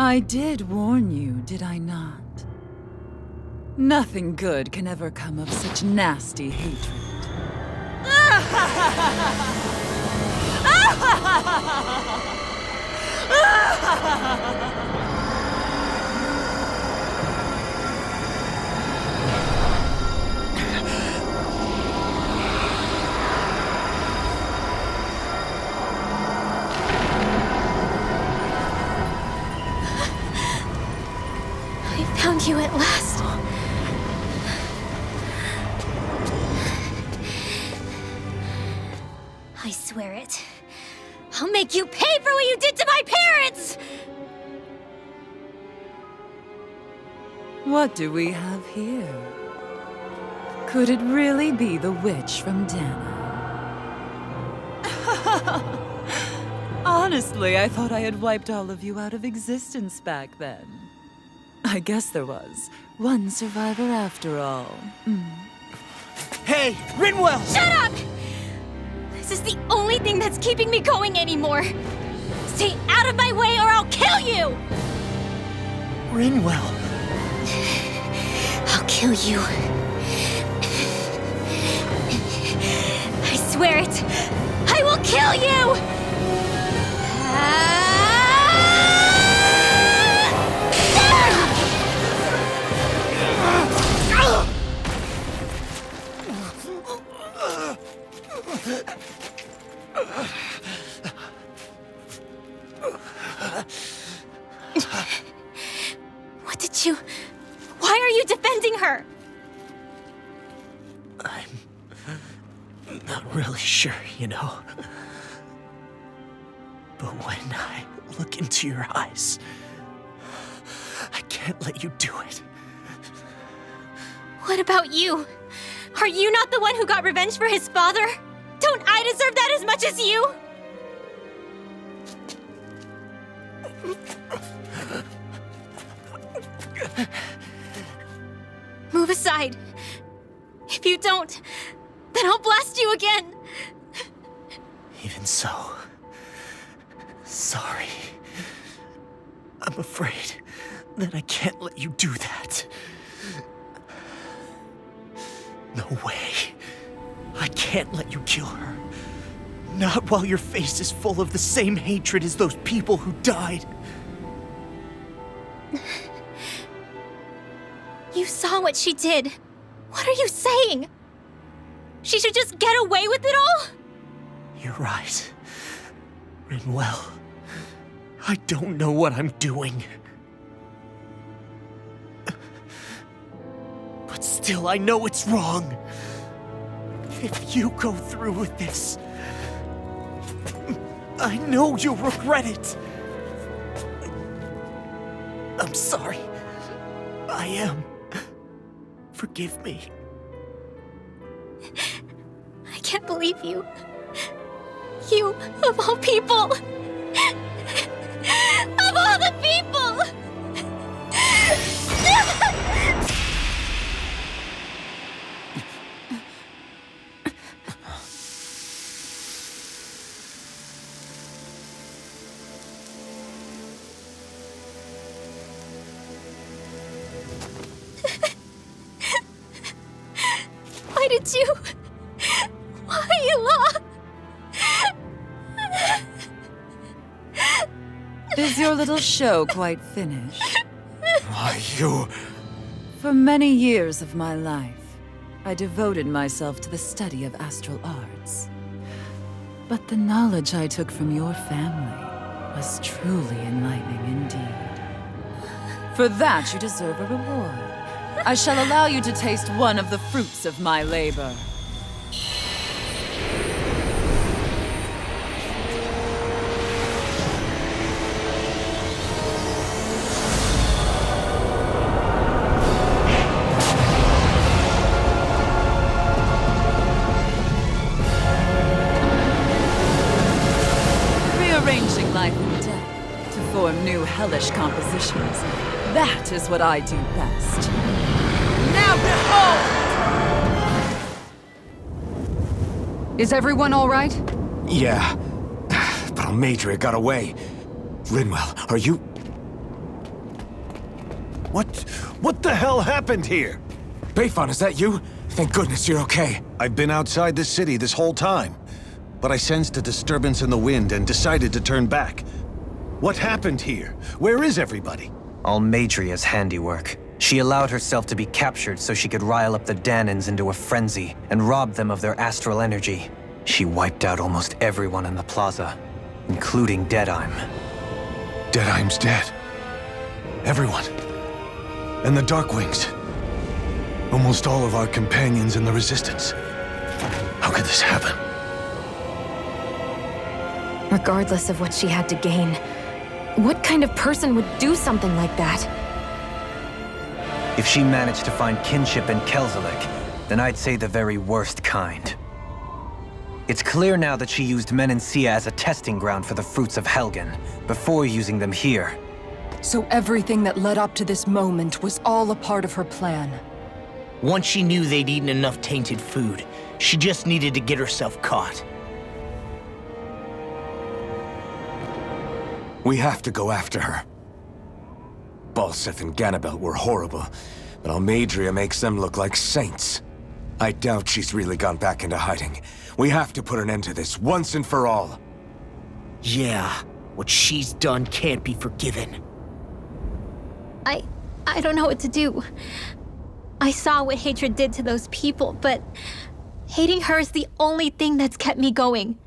I did warn you, did I not? Nothing good can ever come of such nasty hatred. I found you at last. I swear it. I'll make you pay for what you did to my parents! What do we have here? Could it really be the witch from Dana? Honestly, I thought I had wiped all of you out of existence back then. I guess there was one survivor after all. Hey, Rinwell! Shut up! This is the only thing that's keeping me going anymore. Stay out of my way or I'll kill you! Rinwell. I'll kill you. I swear it. I will kill you! What did you... Why are you defending her? I'm not really sure, you know. But when I look into your eyes, I can't let you do it. What about you? Are you not the one who got revenge for his father? Don't I deserve that as much as you? Move aside. If you don't, then I'll blast you again. Even so, sorry. I'm afraid that I can't let you do that. No way. I can't let you kill her. Not while your face is full of the same hatred as those people who died. You saw what she did. What are you saying? She should just get away with it all? You're right. Rinwell, I don't know what I'm doing. But still, I know it's wrong. If you go through with this, I know you'll regret it. I'm sorry. I am. Forgive me. I can't believe you. You, of all people. Of all the people! Why did you... Why, Ela? Is your little show quite finished? Why, you... For many years of my life, I devoted myself to the study of astral arts. But the knowledge I took from your family was truly enlightening indeed. For that, you deserve a reward. I shall allow you to taste one of the fruits of my labor. Rearranging life and death to form new hellish compositions. That is what I do best. Now behold! Is everyone all right? Yeah. But Almadria got away. Rinwell, are you... What the hell happened here? Beifan, is that you? Thank goodness you're okay. I've been outside the city this whole time, but I sensed a disturbance in the wind and decided to turn back. What happened here? Where is everybody? Almadria's handiwork. She allowed herself to be captured so she could rile up the Danans into a frenzy and rob them of their astral energy. She wiped out almost everyone in the plaza, including Deadheim. Deadheim's dead. Everyone. And the Darkwings. Almost all of our companions in the Resistance. How could this happen? Regardless of what she had to gain, what kind of person would do something like that? If she managed to find kinship in Kelzelik, then I'd say the very worst kind. It's clear now that she used Menancia as a testing ground for the fruits of Helgen, before using them here. So everything that led up to this moment was all a part of her plan. Once she knew they'd eaten enough tainted food, she just needed to get herself caught. We have to go after her. Balseth and Ganabelt were horrible, but Almadria makes them look like saints. I doubt she's really gone back into hiding. We have to put an end to this, once and for all. Yeah, what she's done can't be forgiven. I don't know what to do. I saw what hatred did to those people, but hating her is the only thing that's kept me going.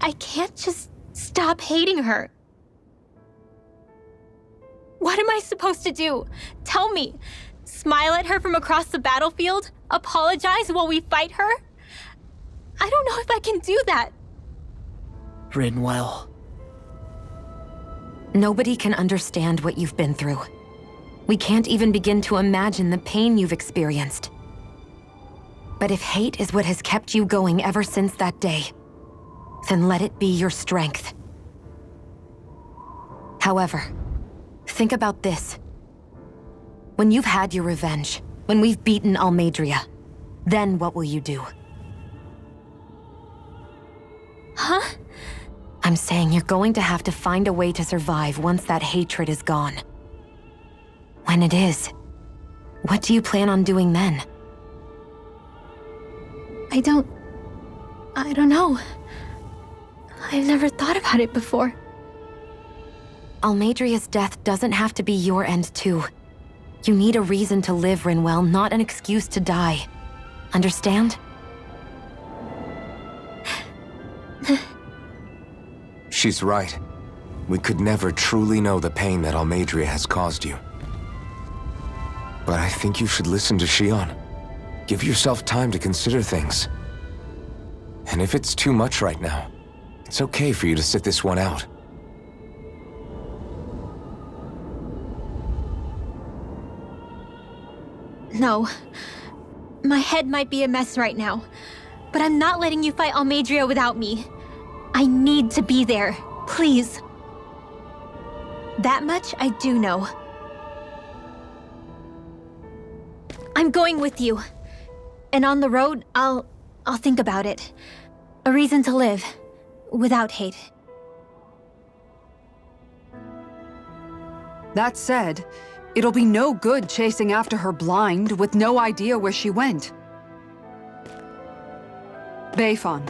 I can't just stop hating her. What am I supposed to do? Tell me. Smile at her from across the battlefield? Apologize while we fight her? I don't know if I can do that. Rinwell. Nobody can understand what you've been through. We can't even begin to imagine the pain you've experienced. But if hate is what has kept you going ever since that day, then let it be your strength. However, think about this. When you've had your revenge, when we've beaten Almadria, then what will you do? Huh? I'm saying you're going to have to find a way to survive once that hatred is gone. When it is, what do you plan on doing then? I don't know. I've never thought about it before. Almadria's death doesn't have to be your end too. You need a reason to live, Rinwell, not an excuse to die. Understand? She's right. We could never truly know the pain that Almadria has caused you. But I think you should listen to Shion. Give yourself time to consider things. And if it's too much right now, it's okay for you to sit this one out. No. My head might be a mess right now, but I'm not letting you fight Almadria without me. I need to be there, please. That much I do know. I'm going with you. And on the road, I'll think about it. A reason to live, without hate. That said, it'll be no good chasing after her blind with no idea where she went. Beifan,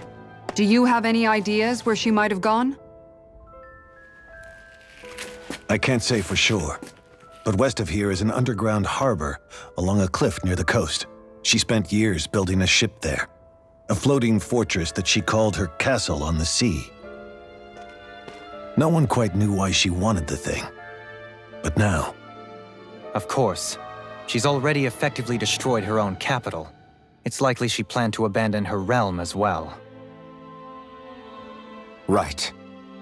do you have any ideas where she might have gone? I can't say for sure, but west of here is an underground harbor along a cliff near the coast. She spent years building a ship there, a floating fortress that she called her castle on the sea. No one quite knew why she wanted the thing, but now... Of course. She's already effectively destroyed her own capital. It's likely she planned to abandon her realm as well. Right.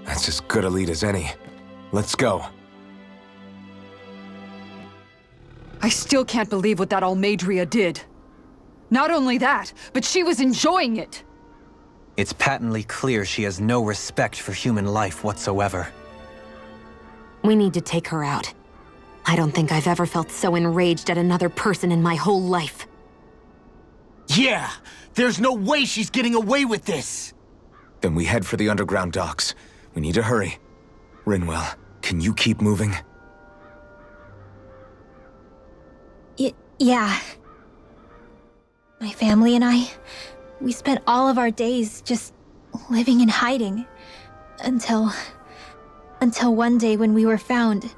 That's as good a lead as any. Let's go. I still can't believe what that Almadria did. Not only that, but she was enjoying it. It's patently clear she has no respect for human life whatsoever. We need to take her out. I don't think I've ever felt so enraged at another person in my whole life. Yeah! There's no way she's getting away with this! Then we head for the underground docks. We need to hurry. Rinwell, can you keep moving? Yeah. My family and I, we spent all of our days just living in hiding. Until one day when we were found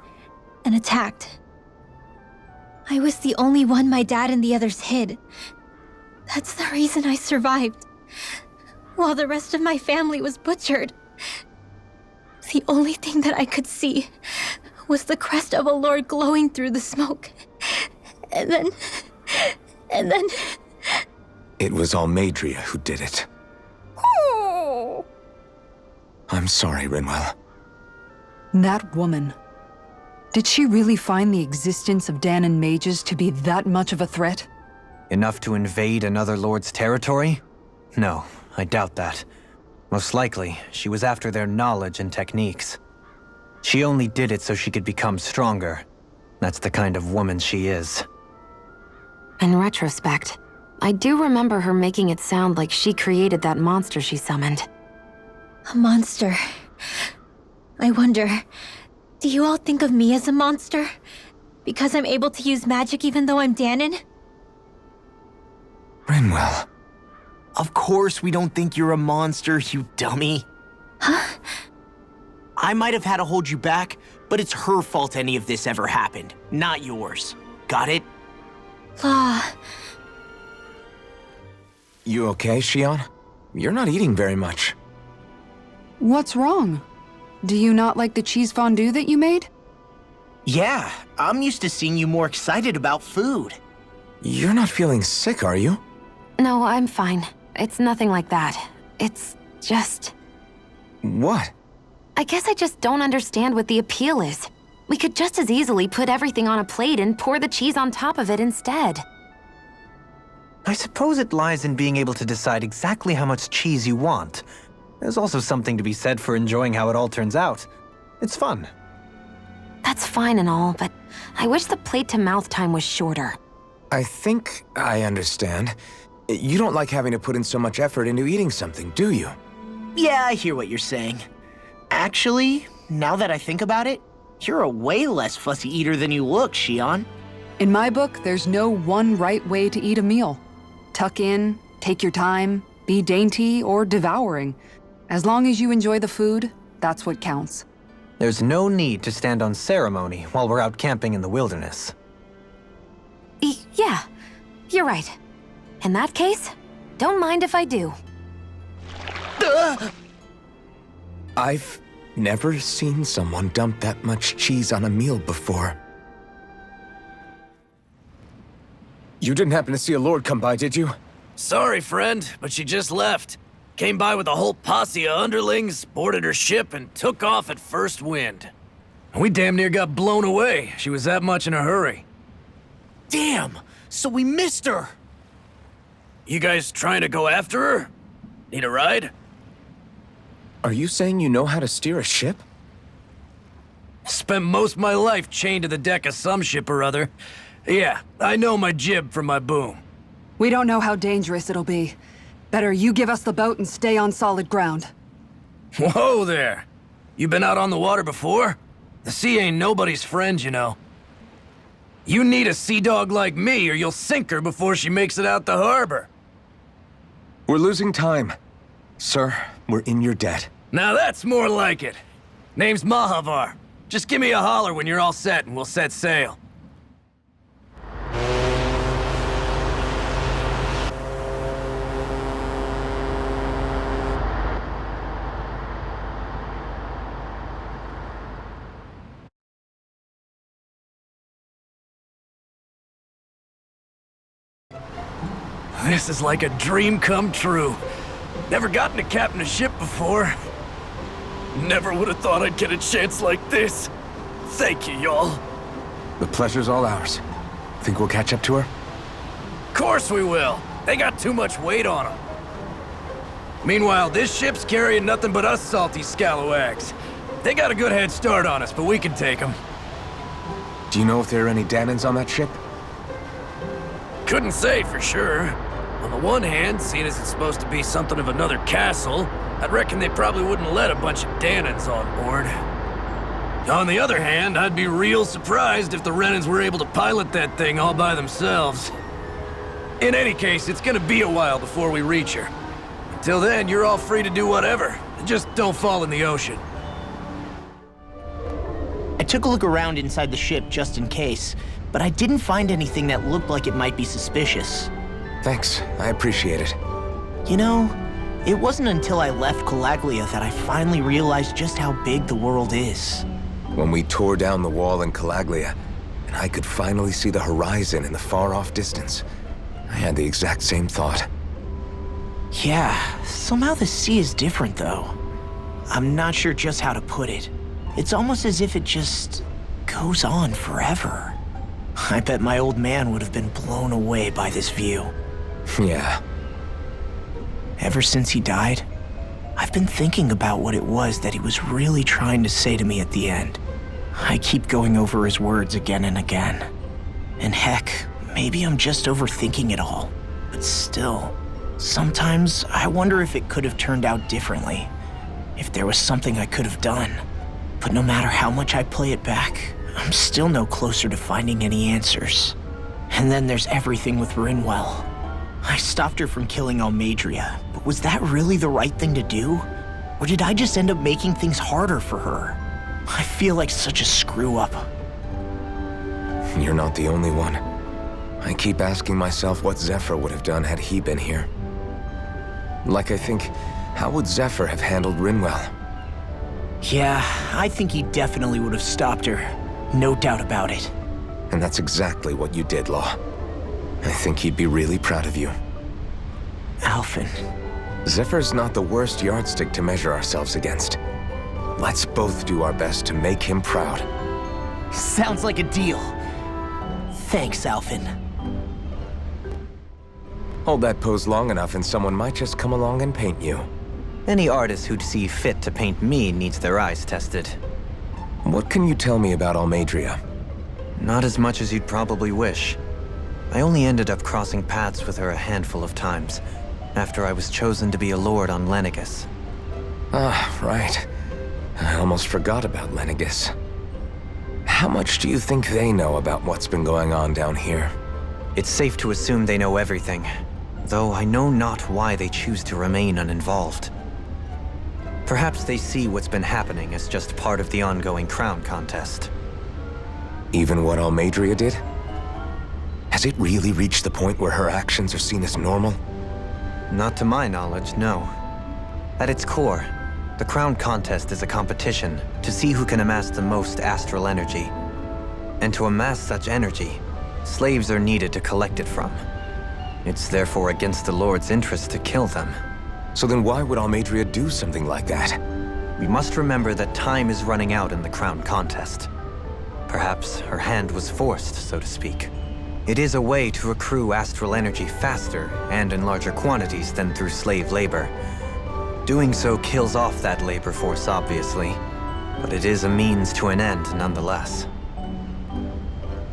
and attacked. I was the only one my dad and the others hid. That's the reason I survived. While the rest of my family was butchered. The only thing that I could see was the crest of a lord glowing through the smoke. And then... It was Almadria who did it. Oh. I'm sorry, Rinwell. That woman. Did she really find the existence of Danon mages to be that much of a threat? Enough to invade another lord's territory? No, I doubt that. Most likely, she was after their knowledge and techniques. She only did it so she could become stronger. That's the kind of woman she is. In retrospect, I do remember her making it sound like she created that monster she summoned. A monster. I wonder, do you all think of me as a monster? Because I'm able to use magic even though I'm Danon? Rinwell. Of course we don't think you're a monster, you dummy. Huh? I might have had to hold you back, but it's her fault any of this ever happened, not yours. Got it? Law. You okay, Shion? You're not eating very much. What's wrong? Do you not like the cheese fondue that you made? Yeah, I'm used to seeing you more excited about food. You're not feeling sick, are you? No, I'm fine. It's nothing like that. It's just... What? I guess I just don't understand what the appeal is. We could just as easily put everything on a plate and pour the cheese on top of it instead. I suppose it lies in being able to decide exactly how much cheese you want. There's also something to be said for enjoying how it all turns out. It's fun. That's fine and all, but I wish the plate-to-mouth time was shorter. I think I understand. You don't like having to put in so much effort into eating something, do you? Yeah, I hear what you're saying. Actually, now that I think about it, you're a way less fussy eater than you look, Shion. In my book, there's no one right way to eat a meal. Tuck in, take your time, be dainty or devouring. As long as you enjoy the food, that's what counts. There's no need to stand on ceremony while we're out camping in the wilderness. Yeah, you're right. In that case, don't mind if I do. I've never seen someone dump that much cheese on a meal before. You didn't happen to see a lord come by, did you? Sorry, friend, but she just left. Came by with a whole posse of underlings, boarded her ship, and took off at first wind. We damn near got blown away. She was that much in a hurry. Damn! So we missed her! You guys trying to go after her? Need a ride? Are you saying you know how to steer a ship? Spent most of my life chained to the deck of some ship or other. Yeah, I know my jib from my boom. We don't know how dangerous it'll be. Better you give us the boat and stay on solid ground. Whoa there! You been out on the water before? The sea ain't nobody's friend, you know. You need a sea dog like me or you'll sink her before she makes it out the harbor. We're losing time. Sir, we're in your debt. Now that's more like it. Name's Mahavar. Just give me a holler when you're all set and we'll set sail. This is like a dream come true. Never gotten to captain a ship before. Never would have thought I'd get a chance like this. Thank you, y'all. The pleasure's all ours. Think we'll catch up to her? Course we will. They got too much weight on them. Meanwhile, this ship's carrying nothing but us salty scalawags. They got a good head start on us, but we can take them. Do you know if there are any Danons on that ship? Couldn't say for sure. On the one hand, seeing as it's supposed to be something of another castle, I'd reckon they probably wouldn't let a bunch of Danons on board. On the other hand, I'd be real surprised if the Renans were able to pilot that thing all by themselves. In any case, it's gonna be a while before we reach her. Until then, you're all free to do whatever. Just don't fall in the ocean. I took a look around inside the ship just in case, but I didn't find anything that looked like it might be suspicious. Thanks, I appreciate it. You know, it wasn't until I left Calaglia that I finally realized just how big the world is. When we tore down the wall in Calaglia, and I could finally see the horizon in the far-off distance, I had the exact same thought. Yeah, somehow the sea is different though. I'm not sure just how to put it. It's almost as if it just goes on forever. I bet my old man would have been blown away by this view. Yeah. Ever since he died, I've been thinking about what it was that he was really trying to say to me at the end. I keep going over his words again and again. And heck, maybe I'm just overthinking it all. But still, sometimes I wonder if it could have turned out differently. If there was something I could have done. But no matter how much I play it back, I'm still no closer to finding any answers. And then there's everything with Rinwell. I stopped her from killing Almadria, but was that really the right thing to do? Or did I just end up making things harder for her? I feel like such a screw-up. You're not the only one. I keep asking myself what Zephyr would have done had he been here. Like I think, how would Zephyr have handled Rinwell? Yeah, I think he definitely would have stopped her. No doubt about it. And that's exactly what you did, Law. I think he'd be really proud of you. Alphen. Zephyr's not the worst yardstick to measure ourselves against. Let's both do our best to make him proud. Sounds like a deal. Thanks, Alphen. Hold that pose long enough and someone might just come along and paint you. Any artist who'd see fit to paint me needs their eyes tested. What can you tell me about Almadria? Not as much as you'd probably wish. I only ended up crossing paths with her a handful of times, after I was chosen to be a lord on Lenegus. Ah, right. I almost forgot about Lenegus. How much do you think they know about what's been going on down here? It's safe to assume they know everything, though I know not why they choose to remain uninvolved. Perhaps they see what's been happening as just part of the ongoing crown contest. Even what Almadria did? Has it really reached the point where her actions are seen as normal? Not to my knowledge, no. At its core, the crown contest is a competition to see who can amass the most astral energy. And to amass such energy, slaves are needed to collect it from. It's therefore against the Lord's interest to kill them. So then why would Almadria do something like that? We must remember that time is running out in the crown contest. Perhaps her hand was forced, so to speak. It is a way to accrue astral energy faster and in larger quantities than through slave labor. Doing so kills off that labor force, obviously, but it is a means to an end nonetheless.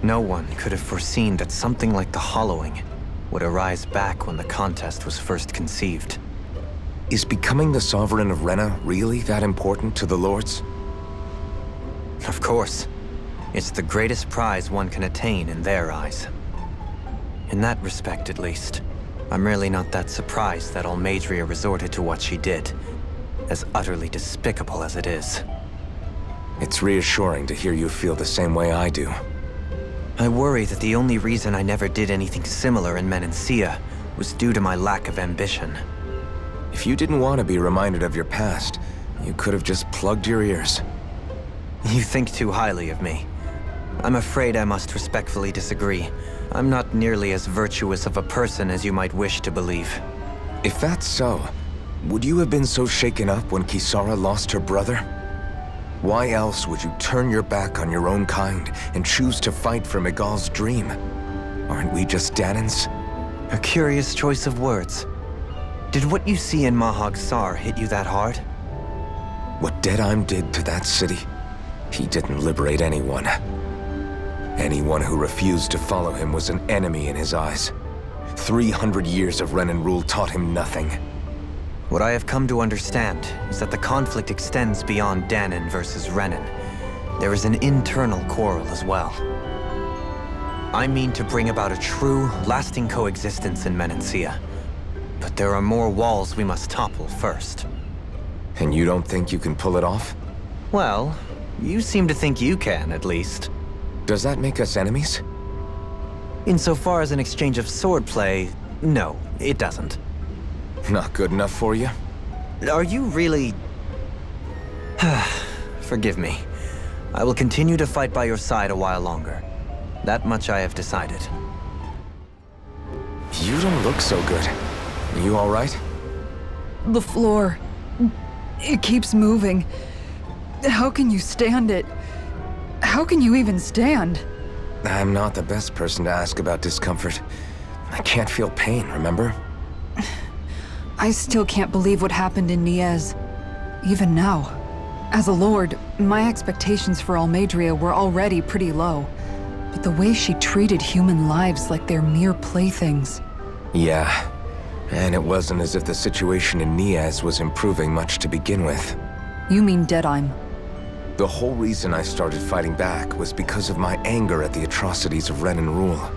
No one could have foreseen that something like the Hollowing would arise back when the contest was first conceived. Is becoming the Sovereign of Rena really that important to the Lords? Of course. It's the greatest prize one can attain in their eyes. In that respect, at least, I'm really not that surprised that Almadria resorted to what she did, as utterly despicable as it is. It's reassuring to hear you feel the same way I do. I worry that the only reason I never did anything similar in Menancia was due to my lack of ambition. If you didn't want to be reminded of your past, you could have just plugged your ears. You think too highly of me. I'm afraid I must respectfully disagree. I'm not nearly as virtuous of a person as you might wish to believe. If that's so, would you have been so shaken up when Kisara lost her brother? Why else would you turn your back on your own kind and choose to fight for Miguel's dream? Aren't we just Danans? A curious choice of words. Did what you see in Mahag Sar hit you that hard? What Deadheim did to that city, he didn't liberate anyone. Anyone who refused to follow him was an enemy in his eyes. 300 years of Renan rule taught him nothing. What I have come to understand is that the conflict extends beyond Danan versus Renan. there is an internal quarrel as well. I mean to bring about a true, lasting coexistence in Menancia. But there are more walls we must topple first. And you don't think you can pull it off? Well, you seem to think you can, at least. Does that make us enemies? Insofar as an exchange of swordplay, no, it doesn't. Not good enough for you? Are you really... Forgive me. I will continue to fight by your side a while longer. That much I have decided. You don't look so good. You all right? The floor. It keeps moving. How can you stand it? How can you even stand? I'm not the best person to ask about discomfort. I can't feel pain, remember? I still can't believe what happened in Niez. Even now. As a lord, my expectations for Almeidrea were already pretty low. But the way she treated human lives like they're mere playthings. Yeah. And it wasn't as if the situation in Niez was improving much to begin with. You mean Deadheim? The whole reason I started fighting back was because of my anger at the atrocities of Renan rule.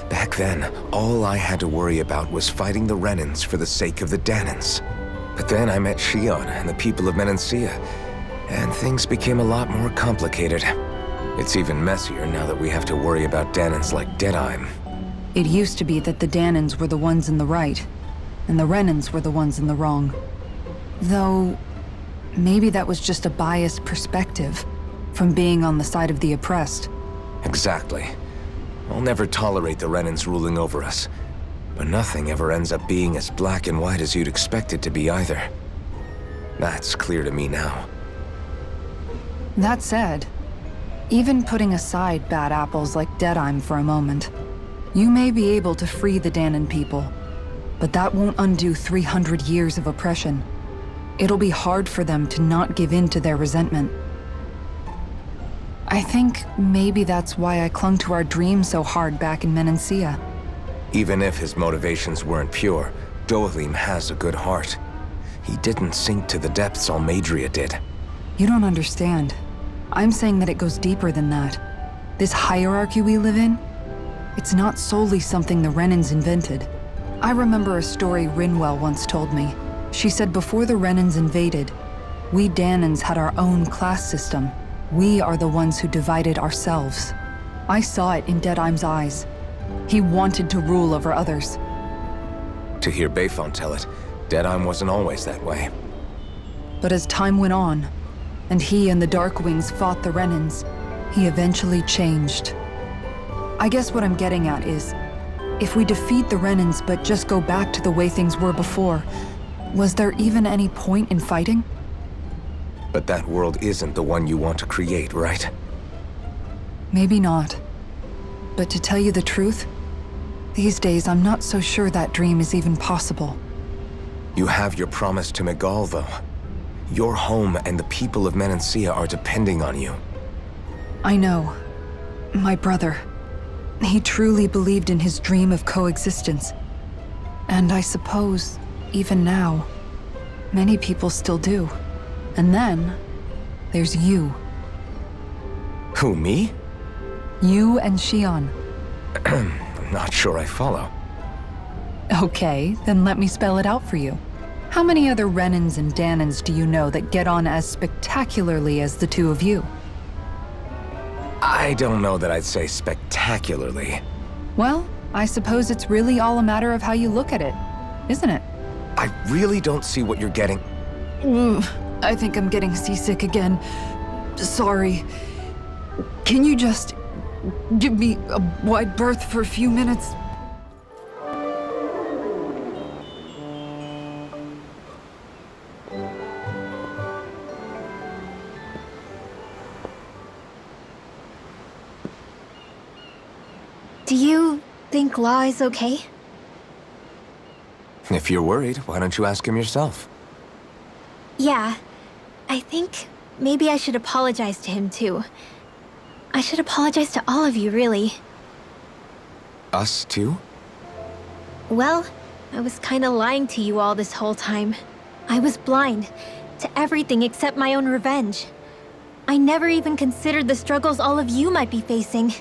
Back then, all I had to worry about was fighting the Renans for the sake of the Danans. But then I met Shion and the people of Menancia, and things became a lot more complicated. It's even messier now that we have to worry about Danans like Deadheim. It used to be that the Danans were the ones in the right, and the Renans were the ones in the wrong. Though, maybe that was just a biased perspective from being on the side of the oppressed. Exactly. I'll never tolerate the Renans ruling over us. But nothing ever ends up being as black and white as you'd expect it to be either. That's clear to me now. That said, even putting aside bad apples like Deadheim for a moment, you may be able to free the Danan people, but that won't undo 300 years of oppression. It'll be hard for them to not give in to their resentment. I think maybe that's why I clung to our dream so hard back in Menancia. Even if his motivations weren't pure, Dohalim has a good heart. He didn't sink to the depths Almeidrea did. You don't understand. I'm saying that it goes deeper than that. This hierarchy we live in, it's not solely something the Renans invented. I remember a story Rinwell once told me. She said before the Renans invaded, we Danans had our own class system. We are the ones who divided ourselves. I saw it in Deadheim's eyes. He wanted to rule over others. To hear Bayfon tell it, Deadheim wasn't always that way. But as time went on, and he and the Darkwings fought the Renans, he eventually changed. I guess what I'm getting at is, if we defeat the Renans but just go back to the way things were before, was there even any point in fighting? But that world isn't the one you want to create, right? Maybe not. But to tell you the truth, these days I'm not so sure that dream is even possible. You have your promise to Megal, though. Your home and the people of Menancia are depending on you. I know. My brother. He truly believed in his dream of coexistence. And I suppose, even now, many people still do. And then, there's you. Who, me? You and Shion. I'm not sure I follow. Okay, then let me spell it out for you. How many other Renans and Danans do you know that get on as spectacularly as the two of you? I don't know that I'd say spectacularly. Well, I suppose it's really all a matter of how you look at it, isn't it? I really don't see what you're getting. I think I'm getting seasick again. Sorry. Can you just give me a wide berth for a few minutes? Do you think Law is okay? If you're worried, why don't you ask him yourself? Yeah. I think maybe I should apologize to him too. I should apologize to all of you, really. Us too? Well, I was kinda lying to you all this whole time. I was blind to everything except my own revenge. I never even considered the struggles all of you might be facing.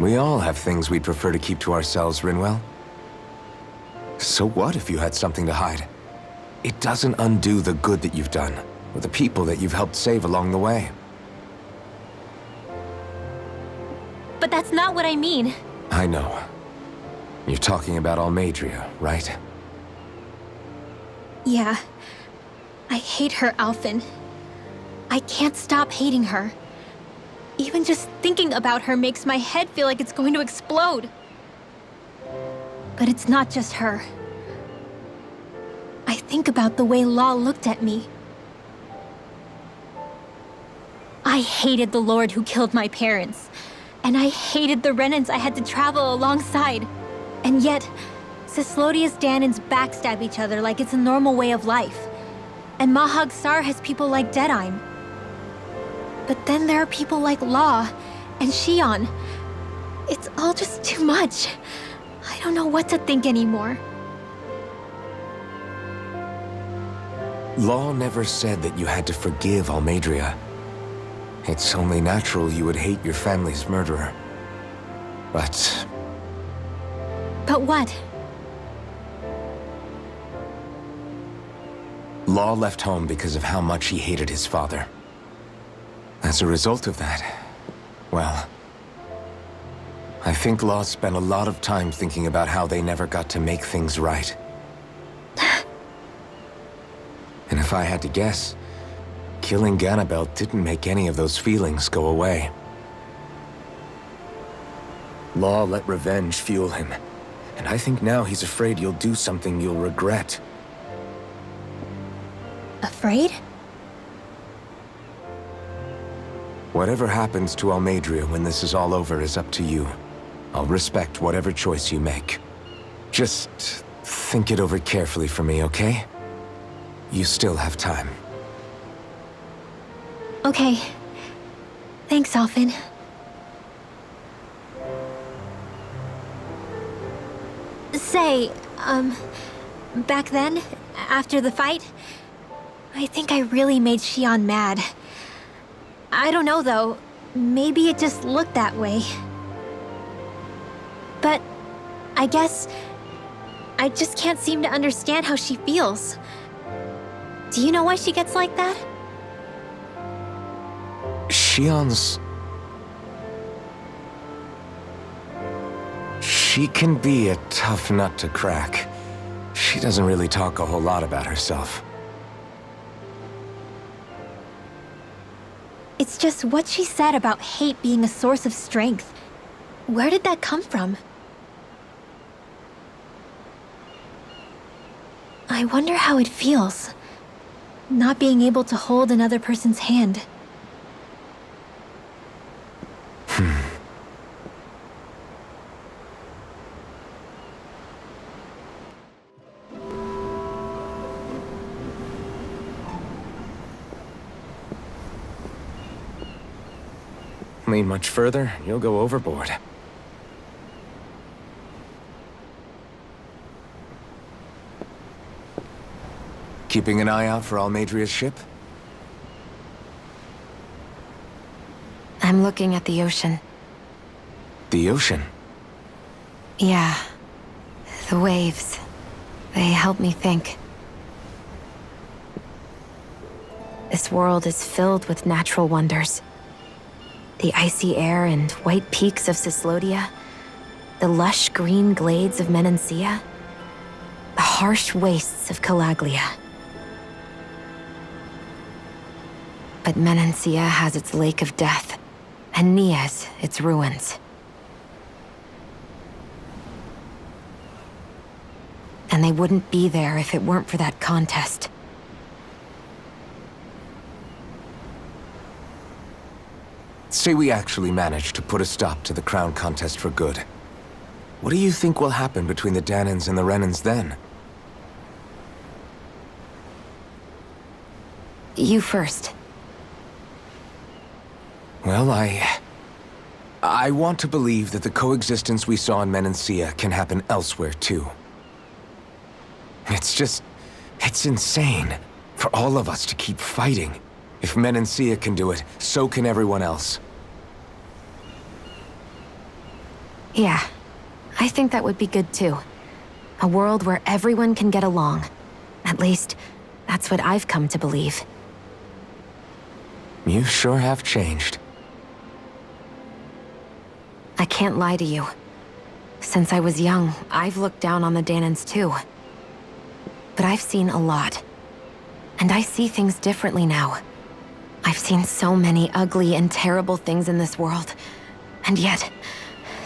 We all have things we'd prefer to keep to ourselves, Rinwell. So what if you had something to hide? It doesn't undo the good that you've done, or the people that you've helped save along the way. But that's not what I mean. I know. You're talking about Almadria, right? Yeah. I hate her, Alphen. I can't stop hating her. Even just thinking about her makes my head feel like it's going to explode. But it's not just her. I think about the way Law looked at me. I hated the Lord who killed my parents. And I hated the Renans I had to travel alongside. And yet, Cislodia's Danans backstab each other like it's a normal way of life. And Mahag Sar has people like Deadime. But then there are people like Law and Shion. It's all just too much. I don't know what to think anymore. Law never said that you had to forgive Almadria. It's only natural you would hate your family's murderer. But But what? Law left home because of how much he hated his father. As a result of that, well, I think Law spent a lot of time thinking about how they never got to make things right. And if I had to guess, killing Ganabel didn't make any of those feelings go away. Law let revenge fuel him, and I think now he's afraid you'll do something you'll regret. Afraid? Whatever happens to Almadria when this is all over is up to you. I'll respect whatever choice you make. Just think it over carefully for me, okay? You still have time. Okay. Thanks, Alphen. Say, back then, after the fight, I think I really made Shion mad. I don't know, though. Maybe it just looked that way. But I guess I just can't seem to understand how she feels. Do you know why she gets like that? Shion's... She can be a tough nut to crack. She doesn't really talk a whole lot about herself. It's just what she said about hate being a source of strength. Where did that come from? I wonder how it feels, not being able to hold another person's hand. Lean much further, you'll go overboard. Keeping an eye out for Almadria's ship? I'm looking at the ocean. The ocean? Yeah. The waves. They help me think. This world is filled with natural wonders. The icy air and white peaks of Cyslodia, the lush green glades of Menancia, the harsh wastes of Calaglia. But Menancia has its Lake of Death, and Nias its ruins. And they wouldn't be there if it weren't for that contest. Say we actually manage to put a stop to the crown contest for good. What do you think will happen between the Danans and the Renans then? You first. Well, I want to believe that the coexistence we saw in Menancia can happen elsewhere, too. It's insane for all of us to keep fighting, If Menancia can do it, so can everyone else. Yeah, I think that would be good too. A world where everyone can get along. At least, that's what I've come to believe. You sure have changed. I can't lie to you. Since I was young, I've looked down on the Danans too. But I've seen a lot. And I see things differently now. I've seen so many ugly and terrible things in this world. And yet,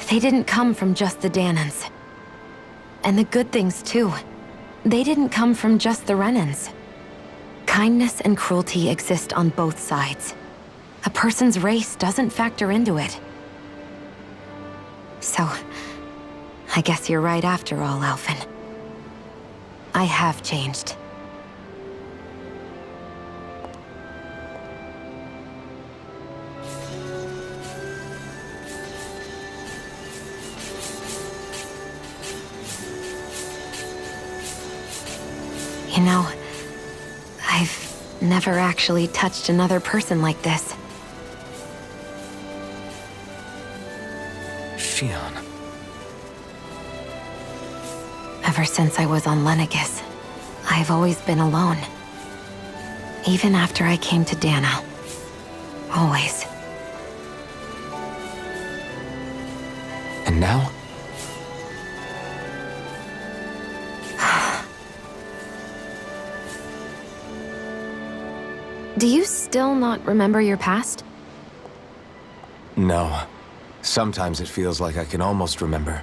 they didn't come from just the Danans. And the good things too. They didn't come from just the Renans. Kindness and cruelty exist on both sides. A person's race doesn't factor into it. So, I guess you're right after all, Alphen. I have changed. You know, I've never actually touched another person like this. Shion. Ever since I was on Lenegis, I've always been alone. Even after I came to Dana. Always. And now? Do you still not remember your past? No. Sometimes it feels like I can almost remember.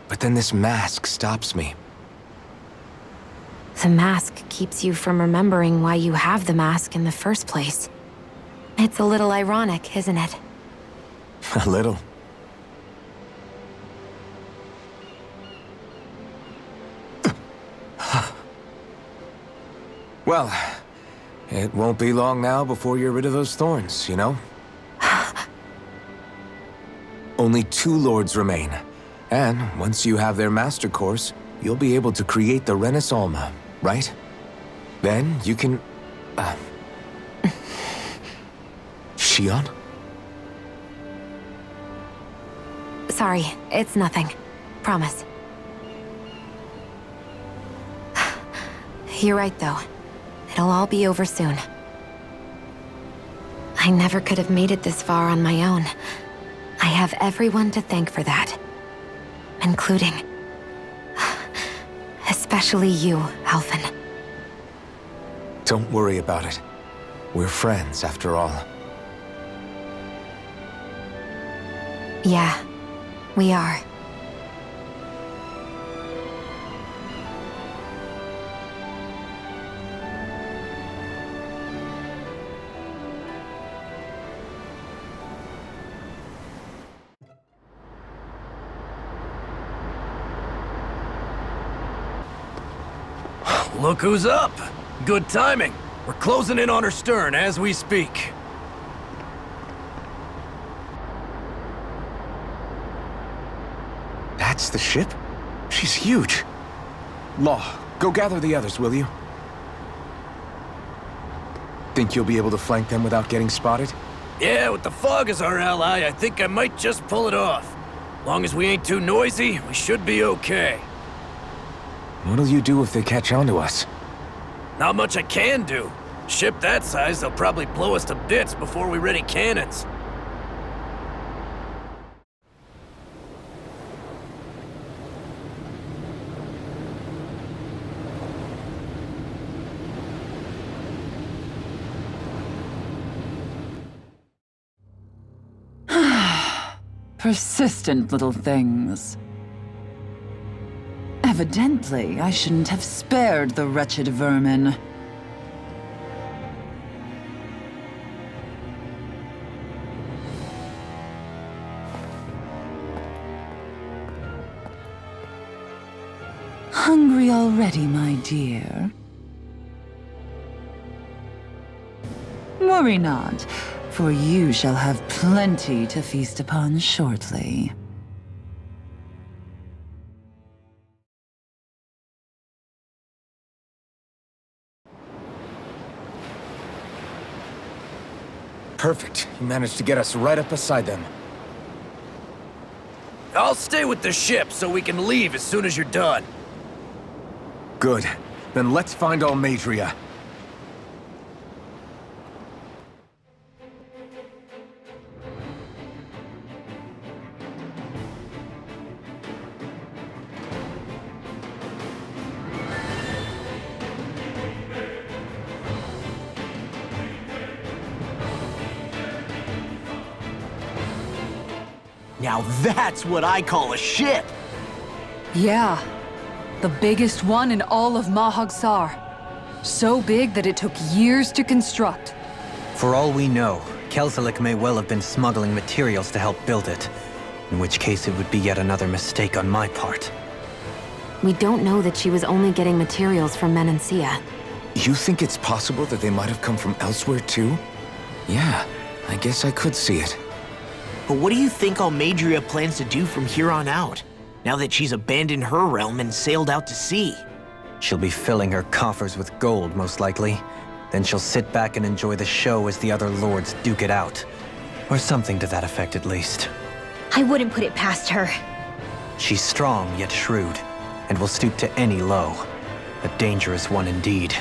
But then this mask stops me. The mask keeps you from remembering why you have the mask in the first place. It's a little ironic, isn't it? A little. Well, it won't be long now before you're rid of those thorns, you know? Only 2 lords remain. And once you have their master course, you'll be able to create the Renis Alma, right? Then you can... Shion? Sorry, it's nothing. Promise. You're right, though. It'll all be over soon. I never could have made it this far on my own. I have everyone to thank for that. Including... especially you, Alphen. Don't worry about it. We're friends, after all. Yeah, we are. Look who's up! Good timing. We're closing in on her stern as we speak. That's the ship? She's huge. Law, go gather the others, will you? Think you'll be able to flank them without getting spotted? Yeah, with the fog as our ally, I think I might just pull it off. Long as we ain't too noisy, we should be okay. What'll you do if they catch on to us? Not much I can do. Ship that size, they'll probably blow us to bits before we ready cannons. Persistent little things. Evidently, I shouldn't have spared the wretched vermin. Hungry already, my dear? Worry not, for you shall have plenty to feast upon shortly. Perfect. You managed to get us right up beside them. I'll stay with the ship so we can leave as soon as you're done. Good. Then let's find Almadria. Now that's what I call a ship! Yeah. The biggest one in all of Mahagsar. So big that it took years to construct. For all we know, Kelzelik may well have been smuggling materials to help build it. In which case it would be yet another mistake on my part. We don't know that she was only getting materials from Menancia. You think it's possible that they might have come from elsewhere too? Yeah, I guess I could see it. But what do you think Almadria plans to do from here on out, now that she's abandoned her realm and sailed out to sea? She'll be filling her coffers with gold, most likely. Then she'll sit back and enjoy the show as the other lords duke it out. Or something to that effect, at least. I wouldn't put it past her. She's strong, yet shrewd, and will stoop to any low. A dangerous one indeed.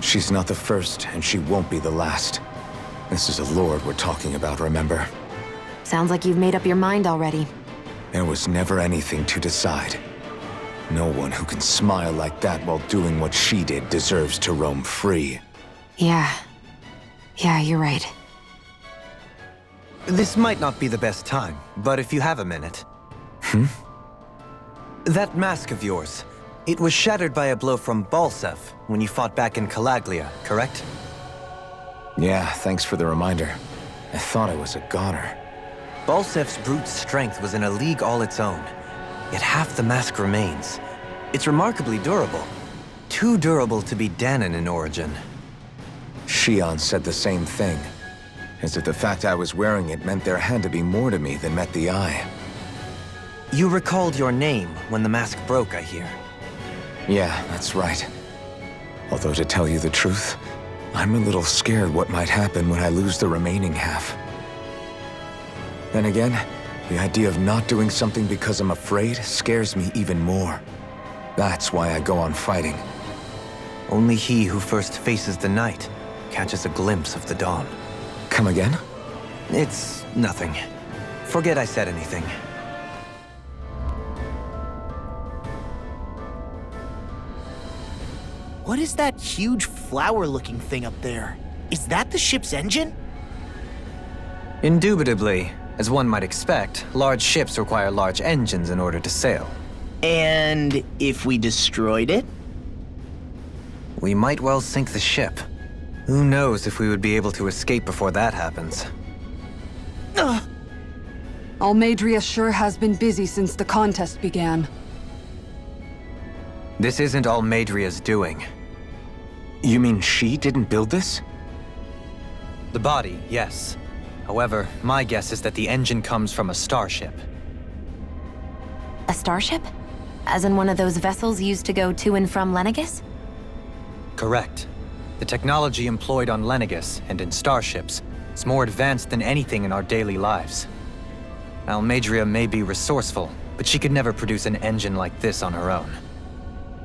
She's not the first, and she won't be the last. This is a lord we're talking about, remember? Sounds like you've made up your mind already. There was never anything to decide. No one who can smile like that while doing what she did deserves to roam free. Yeah. Yeah, you're right. This might not be the best time, but if you have a minute. That mask of yours, it was shattered by a blow from Balsef when you fought back in Calaglia, correct? Yeah, thanks for the reminder. I thought I was a goner. Balsef's brute strength was in a league all its own, yet half the mask remains. It's remarkably durable. Too durable to be Danon in origin. Shion said the same thing. As if the fact I was wearing it meant there had to be more to me than met the eye. You recalled your name when the mask broke, I hear. Yeah, that's right. Although to tell you the truth, I'm a little scared what might happen when I lose the remaining half. Then again, the idea of not doing something because I'm afraid scares me even more. That's why I go on fighting. Only he who first faces the night catches a glimpse of the dawn. Come again? It's nothing. Forget I said anything. What is that huge flower-looking thing up there? Is that the ship's engine? Indubitably. As one might expect, large ships require large engines in order to sail. And if we destroyed it? We might well sink the ship. Who knows if we would be able to escape before that happens. Almadria sure has been busy since the contest began. This isn't Almadria's doing. You mean she didn't build this? The body, yes. However, my guess is that the engine comes from a starship. A starship? As in one of those vessels used to go to and from Lenegis? Correct. The technology employed on Lenegis and in starships is more advanced than anything in our daily lives. Almadria may be resourceful, but she could never produce an engine like this on her own.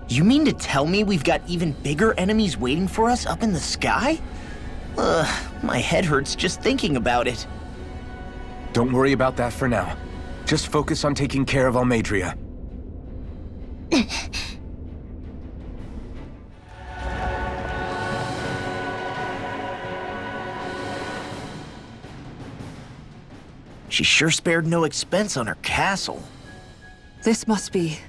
You mean to tell me we've got even bigger enemies waiting for us up in the sky? My head hurts just thinking about it. Don't worry about that for now. Just focus on taking care of Almadria. She sure spared no expense on her castle. This must be...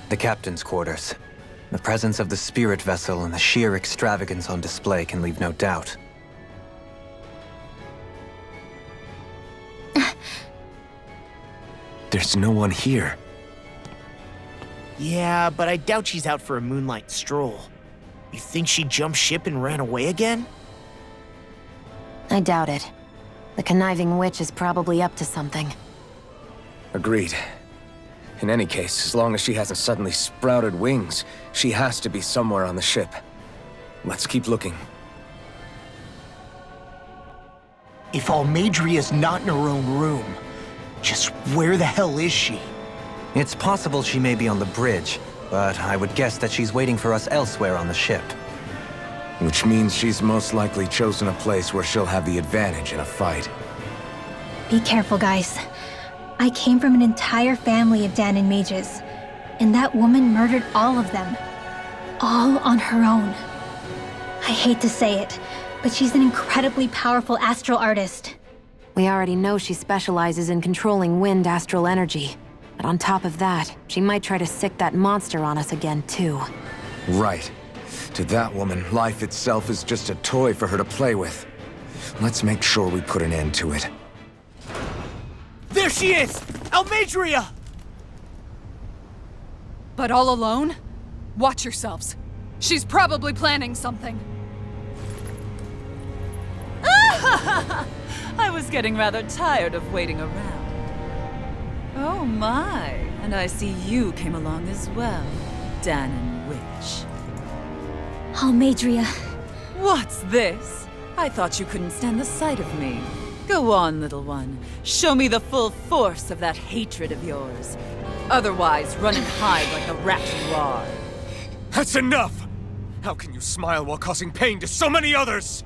The captain's quarters. The presence of the spirit vessel and the sheer extravagance on display can leave no doubt. There's no one here. Yeah, but I doubt she's out for a moonlight stroll. You think she jumped ship and ran away again? I doubt it. The conniving witch is probably up to something. Agreed. In any case, as long as she hasn't suddenly sprouted wings, she has to be somewhere on the ship. Let's keep looking. If Almadria's not in her own room, just where the hell is she? It's possible she may be on the bridge, but I would guess that she's waiting for us elsewhere on the ship. Which means she's most likely chosen a place where she'll have the advantage in a fight. Be careful, guys. I came from an entire family of Danon mages, and that woman murdered all of them. All on her own. I hate to say it, but she's an incredibly powerful astral artist. We already know she specializes in controlling wind astral energy. But on top of that, she might try to sick that monster on us again, too. Right. To that woman, life itself is just a toy for her to play with. Let's make sure we put an end to it. There she is! Almadria! But all alone? Watch yourselves. She's probably planning something. I was getting rather tired of waiting around. Oh my, and I see you came along as well, Danon Witch. Almadria. What's this? I thought you couldn't stand the sight of me. Go on, little one. Show me the full force of that hatred of yours. Otherwise, run and hide like the rat you are. That's enough! How can you smile while causing pain to so many others?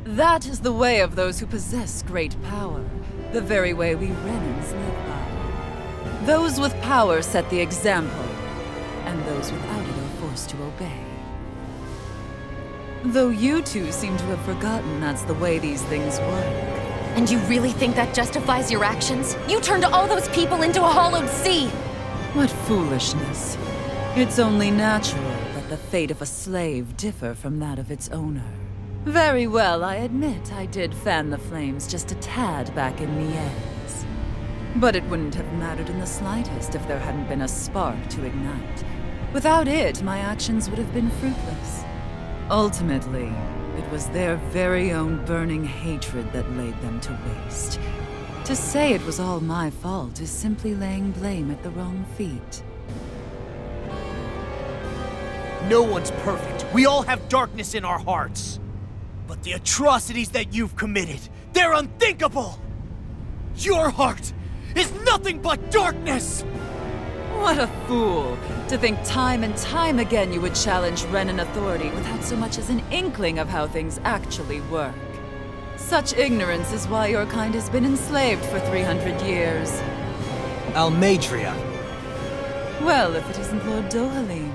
That is the way of those who possess great power. The very way we Renans live by. Those with power set the example, and those without it are forced to obey. Though you two seem to have forgotten that's the way these things work. And you really think that justifies your actions? You turned all those people into a hollowed sea! What foolishness. It's only natural that the fate of a slave differ from that of its owner. Very well, I admit I did fan the flames just a tad back in Mies. But it wouldn't have mattered in the slightest if there hadn't been a spark to ignite. Without it, my actions would have been fruitless. Ultimately, it was their very own burning hatred that laid them to waste. To say it was all my fault is simply laying blame at the wrong feet. No one's perfect. We all have darkness in our hearts. But the atrocities that you've committed, they're unthinkable! Your heart is nothing but darkness! What a fool! To think time and time again you would challenge Renan authority without so much as an inkling of how things actually work. Such ignorance is why your kind has been enslaved for 300 years. Almadria. Well, if it isn't Lord Dohalim.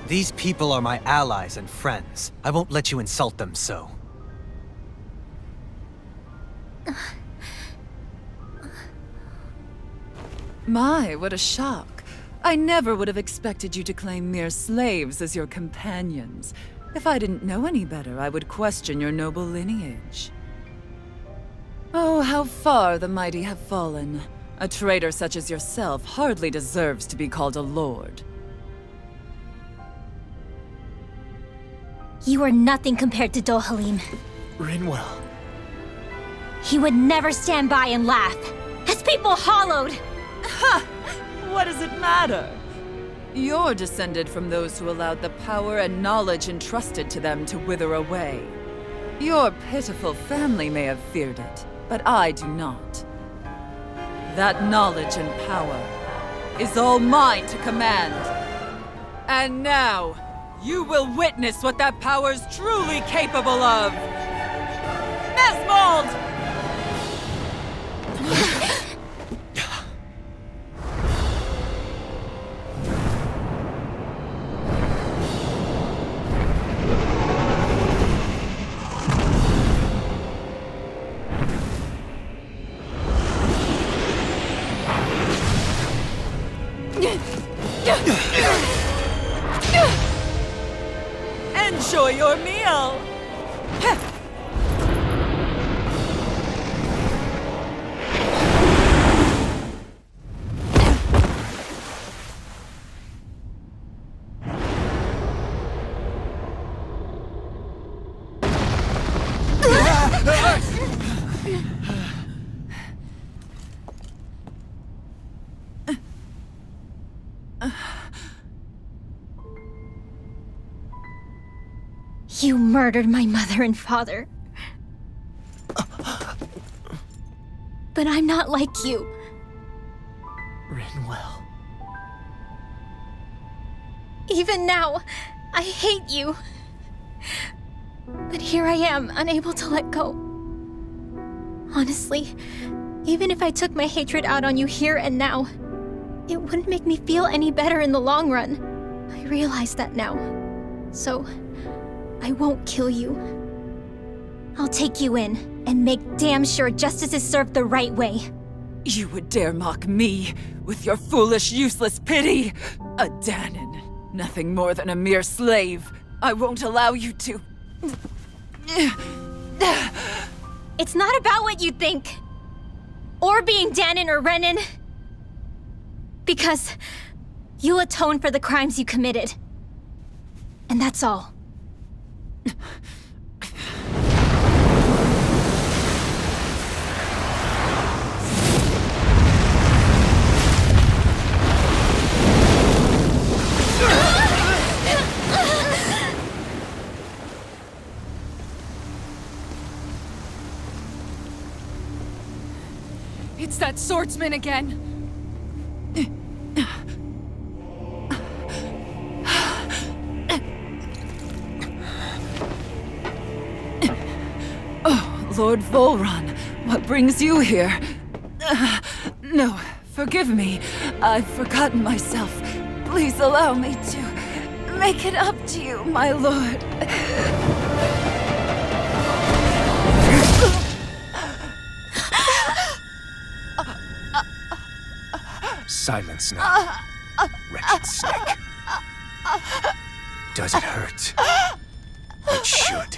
These people are my allies and friends. I won't let you insult them so. My, what a shock. I never would have expected you to claim mere slaves as your companions. If I didn't know any better, I would question your noble lineage. Oh, how far the mighty have fallen. A traitor such as yourself hardly deserves to be called a lord. You are nothing compared to Dohalim. Rinwell. He would never stand by and laugh. His people hollowed! Ha! What does it matter? You're descended from those who allowed the power and knowledge entrusted to them to wither away. Your pitiful family may have feared it, but I do not. That knowledge and power is all mine to command. And now, you will witness what that power's truly capable of! Nesmold! Enjoy your meal! You murdered my mother and father. But I'm not like you. Rinwell. Even now, I hate you. But here I am, unable to let go. Honestly, even if I took my hatred out on you here and now, it wouldn't make me feel any better in the long run. I realize that now. So, I won't kill you. I'll take you in and make damn sure justice is served the right way. You would dare mock me with your foolish, useless pity? A Danon, nothing more than a mere slave. I won't allow you to... It's not about what you think. Or being Danon or Renan. Because you'll atone for the crimes you committed. And that's all. It's that swordsman again. Oh, Lord Volron, what brings you here? No, forgive me. I've forgotten myself. Please allow me to make it up to you, my lord. Silence now, wretched snake. Does it hurt? It should.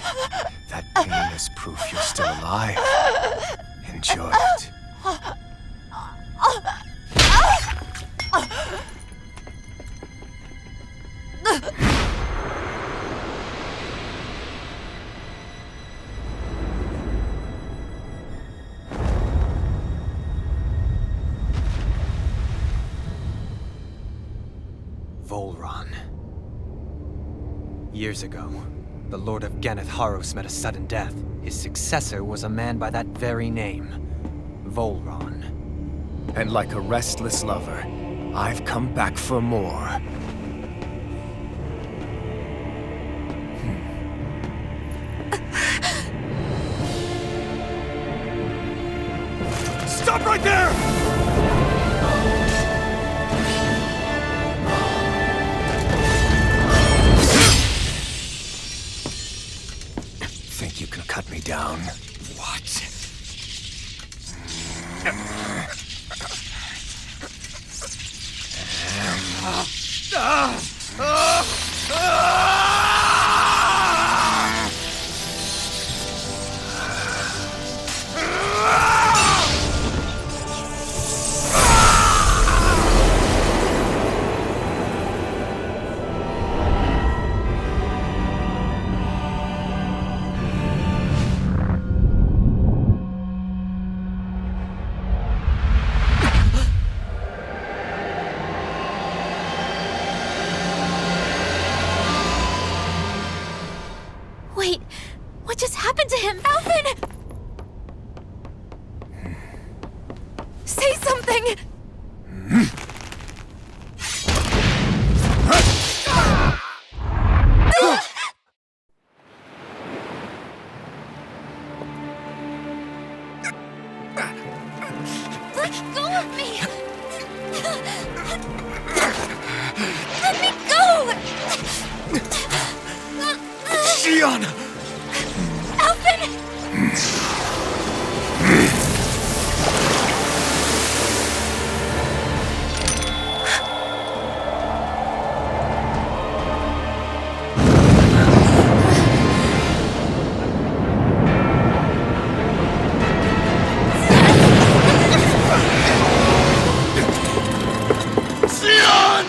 That pain is proof you're still alive. Enjoy it. Volron. Years ago, the Lord of Ganeth Haros met a sudden death. His successor was a man by that very name, Volron. And like a restless lover, I've come back for more. Stop right there! Think you can cut me down? What? Wait, what just happened to him? Alvin! Say something! Let go of me! Let me go! Shion! Alvin! Shion!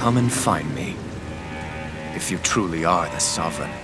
come and find me. If you truly are the Sovereign.